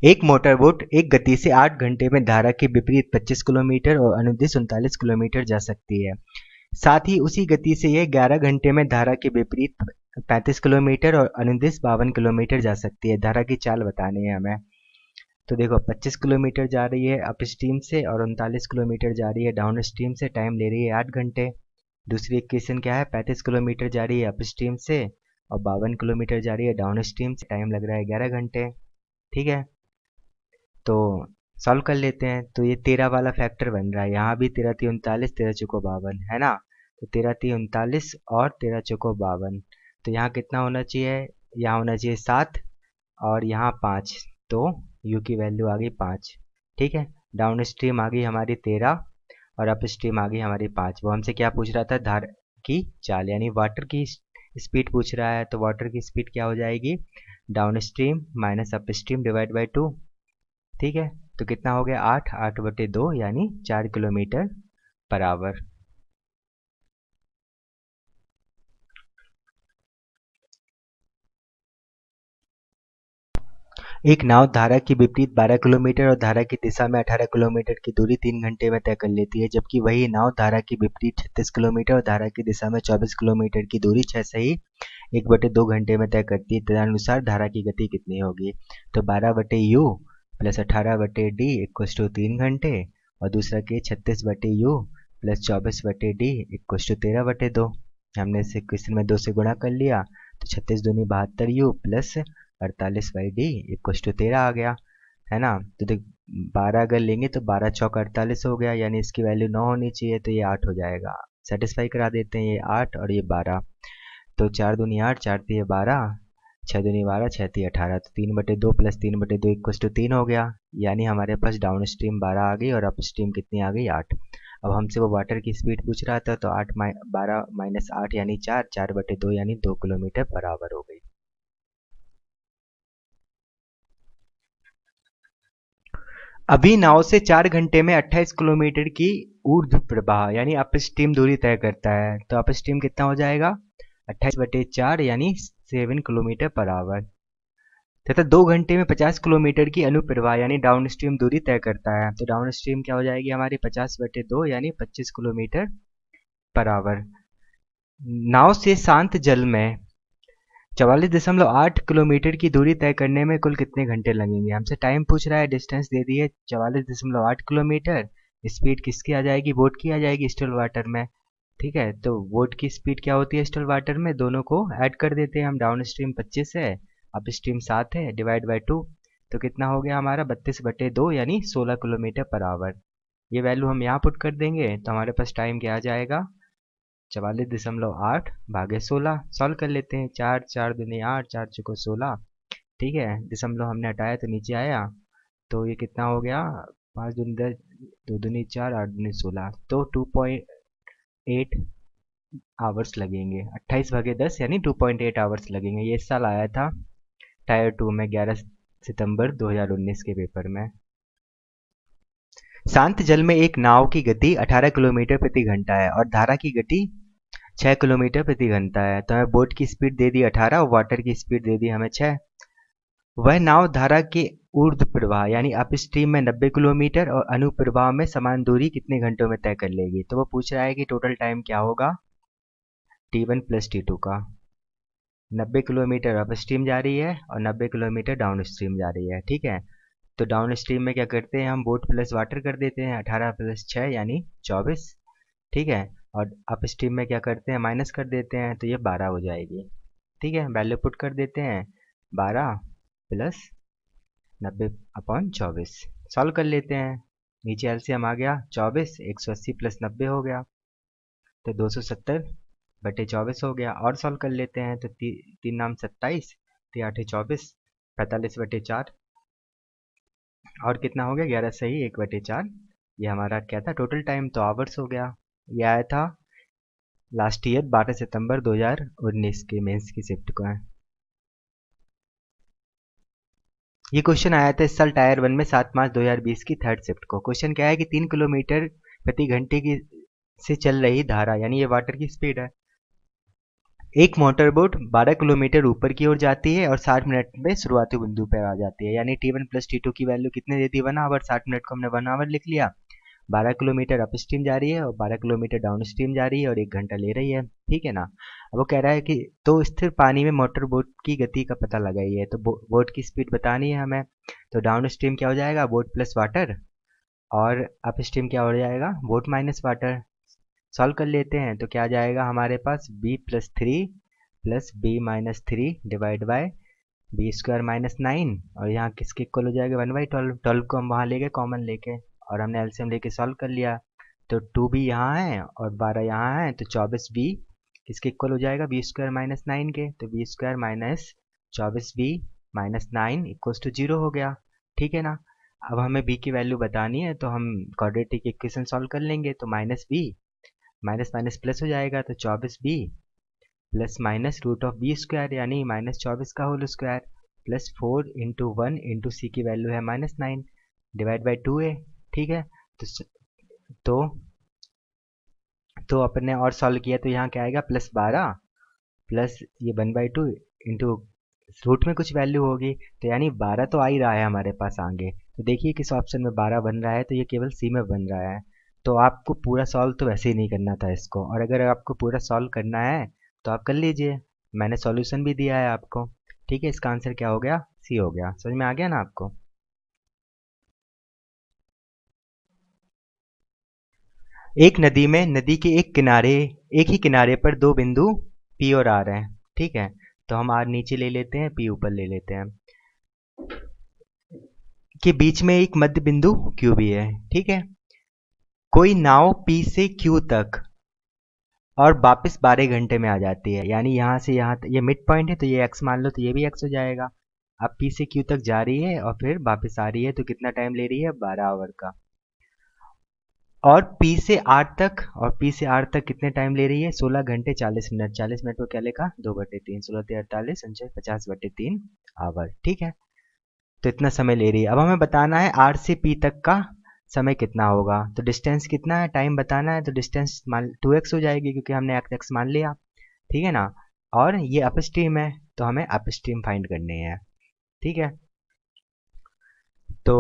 एक मोटरबोट एक गति से 8 घंटे में धारा के विपरीत 25 किलोमीटर और अनुदिश 39 किलोमीटर जा सकती है। साथ ही उसी गति से यह 11 घंटे में धारा के विपरीत 35 किलोमीटर और अनुदिश 52 किलोमीटर जा सकती है। धारा की चाल बतानी है हमें। तो देखो 25 किलोमीटर जा रही है अप स्ट्रीम से और 39 किलोमीटर जा रही है डाउन स्ट्रीम से। टाइम ले रही है 8 घंटे। दूसरी इक्वेशन क्या है, 35 किलोमीटर जा रही है अप स्ट्रीम से और 52 किलोमीटर जा रही है डाउन स्ट्रीम से। टाइम लग रहा है 11 घंटे। ठीक है, तो सॉल्व कर लेते हैं। तो ये 13 वाला फैक्टर बन रहा है। यहाँ भी 13 3 39, 13 चौको 52 है ना। तो 13 3 39 और 13 चौको 52। तो यहाँ कितना होना चाहिए, यहाँ होना चाहिए 7 और यहाँ 5। तो u की वैल्यू आ गई 5। ठीक है, डाउन स्ट्रीम आ गई हमारी 13 और अप स्ट्रीम आ गई हमारी 5। वो हमसे क्या पूछ रहा था, धार की चाल यानी वाटर की स्पीड पूछ रहा है। तो वाटर की स्पीड क्या हो जाएगी, down stream minus up stream divide by 2। ठीक है, तो कितना हो गया 8, 8/2 यानी 4 किलोमीटर पर आवर। एक नाव धारा के विपरीत 12 किलोमीटर और धारा की दिशा में 18 किलोमीटर की दूरी 3 घंटे में तय कर लेती है, जबकि वही नाव धारा के विपरीत 36 किलोमीटर और धारा की दिशा में 24 किलोमीटर की दूरी 6 से ही 1/2 घंटे में तय करती है। तदनुसार धारा की गति कितनी होगी। तो 12/u plus 18/d equals to 3 घंटे और दूसरा के 36/u plus 24/d equals to 13/2। हमने इसे क्वेश्चन में 2 से गुणा कर लिया, तो 36 दूनी 72u plus 48/d equals to 13 आ गया। है ना। तो देख 12 अगर लेंगे तो 12 चौक 48 हो गया, यानी इसकी वैल्यू 9 होनी चाहिए, तो ये 8 हो जाएगा। सेटिस्फाई करा देते हैं, ये 8 और ये 12। तो 4 दूनी 8, 4 तीय 12, 6 दूनी 12, 6 तीय 18। तो 3/2 प्लस 3/2 इक्वस टू 3 हो गया, यानी हमारे पास डाउन स्ट्रीम 12 आ गई और अप स्ट्रीम कितनी आ गई 8। अब हमसे वो वाटर की स्पीड पूछ रहा था, तो 12 माइनस 8 यानी 4, 4/2 यानी 2 किलोमीटर पर आवर हो गई। अभी नाव से 4 घंटे में 28 किलोमीटर की ऊर्ध्व प्रवाह यानी अप स्ट्रीम दूरी तय करता है, तो अप स्ट्रीम कितना हो जाएगा 28/4 यानी 7 किलोमीटर पर आवर, तथा 2 घंटे में 50 किलोमीटर की अनुप्रवाह यानी डाउन स्ट्रीम दूरी तय करता है, तो डाउन स्ट्रीम क्या हो जाएगी हमारी 50/2 यानी 25 किलोमीटर पर आवर। नाव से शांत जल में 44.8 किलोमीटर की दूरी तय करने में कुल कितने घंटे लगेंगे। हमसे टाइम पूछ रहा है, डिस्टेंस दे दी है 44.8 किलोमीटर। स्पीड किसकी आ जाएगी, बोट की आ जाएगी स्टिल वाटर में। ठीक है, तो बोट की स्पीड क्या होती है स्टिल वाटर में, दोनों को ऐड कर देते हैं हम। डाउन स्ट्रीम 25 है, अप स्ट्रीम 7 है, डिवाइड बाई 2, तो कितना हो गया हमारा 32/2 यानी 16 किलोमीटर पर आवर। ये वैल्यू हम यहाँ पुट कर देंगे, तो हमारे पास टाइम क्या आ जाएगा 44.8 भागे 16। सॉल्व कर लेते हैं, 4 4 दूनी 8, 4 चौको 16। ठीक है, दशमलव हमने हटाया तो नीचे आया, तो ये कितना हो गया 5 दूनी 10, 2 दूनी 4, 8 दूनी 16, तो 2.8 आवर्स लगेंगे। 28/10 यानी 2.8 आवर्स लगेंगे। ये इस साल आया था टायर 2 में 11 सितंबर 2019 के पेपर में। शांत जल में एक नाव की गति 18 किलोमीटर प्रति घंटा है और धारा की गति 6 किलोमीटर प्रति घंटा है, तो हमें बोट की स्पीड दे दी 18 और वाटर की स्पीड दे दी हमें 6। वह नाव धारा के ऊर्ध्व प्रवाह यानी अप स्ट्रीम में 90 किलोमीटर और अनुप्रवाह में समान दूरी कितने घंटों में तय कर लेगी। तो वो पूछ रहा है कि टोटल टाइम क्या होगा T1 प्लस T2 का। 90 किलोमीटर अप स्ट्रीम जा रही है और 90 किलोमीटर डाउन स्ट्रीम जा रही है। ठीक है, तो डाउन स्ट्रीम में क्या करते हैं हम, बोट प्लस वाटर कर देते हैं, 18 प्लस 6 यानी 24। ठीक है, और अप स्ट्रीम में क्या करते हैं माइनस कर देते हैं, तो ये 12 हो जाएगी। ठीक है, वैल्यू पुट कर देते हैं 12 प्लस 90/24। सॉल्व कर लेते हैं, नीचे एलसीएम आ गया 24, 180 प्लस 90 हो गया, तो 270/24 हो गया। और सॉल्व कर लेते हैं, तो 3 नाम 27, 3 8 24, 45/4, और कितना हो गया 11 सही 1/4। ये हमारा क्या था टोटल टाइम, तो आवर्स हो गया। ये आया था लास्ट ईयर 12 सितंबर 2019 के मेंस की शिफ्ट को है। ये क्वेश्चन आया था इस साल टायर 1 में 7 मार्च 2020 की थर्ड शिफ्ट को। क्वेश्चन क्या है कि 3 किलोमीटर प्रति घंटे की से चल रही धारा यानी ये वाटर की स्पीड है। एक मोटर बोट 12 किलोमीटर ऊपर की ओर जाती है और 60 मिनट में शुरुआती बिंदु पर आ जाती है, यानी T1 प्लस T2 की वैल्यू कितने देती है 1 आवर। 60 मिनट को हमने 1 आवर लिख लिया। 12 किलोमीटर अप स्ट्रीम जा रही है और 12 किलोमीटर डाउन स्ट्रीम जा रही है और 1 घंटा ले रही है। ठीक है ना। अब वो कह रहा है कि तो स्थिर पानी में मोटर बोट की गति का पता लगाइए, तो बोट की स्पीड बतानी है हमें। तो डाउन स्ट्रीम क्या हो जाएगा बोट प्लस वाटर, और अप स्ट्रीम क्या हो जाएगा बोट माइनस वाटर। सॉल्व कर लेते हैं, तो क्या आ जाएगा हमारे पास b+3 plus b-3 divide by b² -9, और यहाँ किसके इक्वल हो जाएगा 1/12। 12 को हम वहाँ ले गए कॉमन लेके, और हमने एलसीएम लेके सॉल्व कर लिया, तो 2b यहाँ है और 12 यहाँ है, तो 24b किसके इक्वल हो जाएगा b² -9 के, तो b² - 24b-9 इक्वल्स टू 0 हो गया। ठीक है ना। अब हमें b की वैल्यू बतानी है, तो हम क्वाड्रेटिक इक्वेशन सॉल्व कर लेंगे, तो -b माइनस माइनस प्लस हो जाएगा, तो 24b प्लस माइनस √(b²) यानी -24 का होल स्क्वायर प्लस 4 × 1 × c की वैल्यू है -9 डिवाइड बाई 2a। ठीक है, तो तो अपने और सॉल्व किया, तो यहाँ क्या आएगा +12 प्लस ये 1/2 इंटू रूट में कुछ वैल्यू होगी, तो यानी 12 तो आ ही रहा है हमारे पास आगे। तो देखिए किस ऑप्शन में 12 बन रहा है, तो ये केवल सी में बन रहा है। तो आपको पूरा सॉल्व तो वैसे ही नहीं करना था इसको, और अगर आपको पूरा सॉल्व करना है तो आप कर लीजिए, मैंने सॉल्यूशन भी दिया है आपको। ठीक है, इसका आंसर क्या हो गया सी हो गया। समझ में आ गया ना आपको। एक नदी में नदी के एक ही किनारे पर दो बिंदु पी और आर हैं। ठीक है, तो हम आर नीचे ले लेते हैं, पी ऊपर ले लेते हैं। के बीच में एक मध्य बिंदु Q भी है, ठीक है। कोई नाव P से Q तक और वापस 12 घंटे में आ जाती है, यानी यहाँ से यहाँ ये मिड पॉइंट है तो ये x मान लो, तो ये भी x हो जाएगा। अब P से Q तक जा रही है और फिर वापस आ रही है, तो कितना टाइम ले रही है? 12 आवर का। और P से R तक, और P से R तक कितने टाइम ले रही है? 16 घंटे 40 मिनट। 40 मिनट को क्या लिखा? 2/3, 16×3 = 48, 50/3 आवर, ठीक है। तो इतना समय ले रही है। अब हमें बताना है R से P तक का समय कितना होगा। तो डिस्टेंस कितना है, टाइम बताना है, तो डिस्टेंस मान 2x हो जाएगी, क्योंकि हमने x मान लिया, ठीक है ना। और ये अपस्ट्रीम है, तो हमें अपस्ट्रीम फाइंड करनी है, ठीक है। तो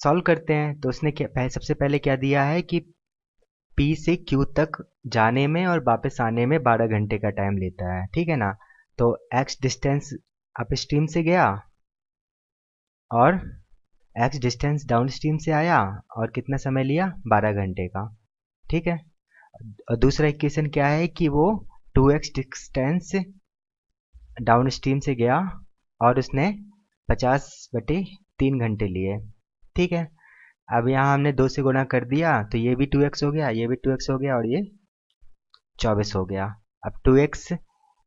सॉल्व करते हैं। तो उसने क्या सबसे पहले क्या दिया है कि P से Q तक जाने में और वापस आने में 12 घंटे का टाइम लेता है, ठीक है ना। तो x डिस्टेंस अपस्ट्रीम से गया और x डिस्टेंस डाउनस्ट्रीम से आया, और कितना समय लिया? 12 घंटे का, ठीक है। और दूसरा इक्वेशन क्या है कि वो 2x डिस्टेंस डाउनस्ट्रीम से गया और उसने 50/3 घंटे लिए, ठीक है। अब यहाँ हमने 2 से गुणा कर दिया, तो ये भी 2x हो गया, ये भी 2x हो गया, और ये 24 हो गया। अब 2x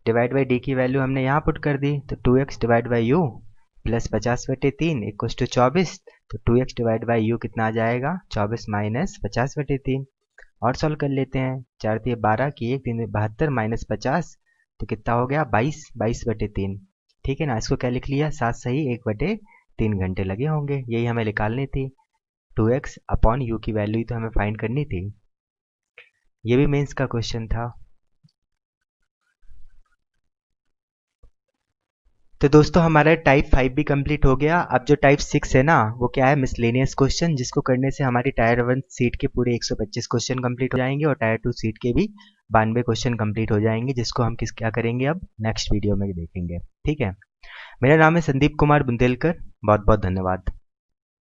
डिवाइड बाई डी की वैल्यू हमने यहाँ पुट कर दी, तो 2x divide by U plus 50/3 equals to 24। तो 2x डिवाइड बाई यू कितना आ जाएगा? 24 माइनस 50/3। और सॉल्व कर लेते हैं। 4 3 12 की 1 3 72 माइनस 50, तो कितना हो गया? 22/3, ठीक है ना। इसको क्या लिख लिया? 7 सही 1/3 घंटे लगे होंगे, यही हमें निकालनी थी। 2x अपॉन यू की वैल्यू ही तो हमें फाइंड करनी थी। ये भी मेंस का क्वेश्चन था। तो दोस्तों हमारा टाइप 5 भी कंप्लीट हो गया। अब जो टाइप 6 है ना, वो क्या है? मिसलेनियस क्वेश्चन, जिसको करने से हमारी टायर 1 सीट के पूरे 125 क्वेश्चन कंप्लीट हो जाएंगे और टायर 2 सीट के भी 92 क्वेश्चन कंप्लीट हो जाएंगे, जिसको हम क्या करेंगे अब नेक्स्ट वीडियो में देखेंगे, ठीक है। मेरा नाम है संदीप कुमार बुंदेलकर। बहुत बहुत धन्यवाद।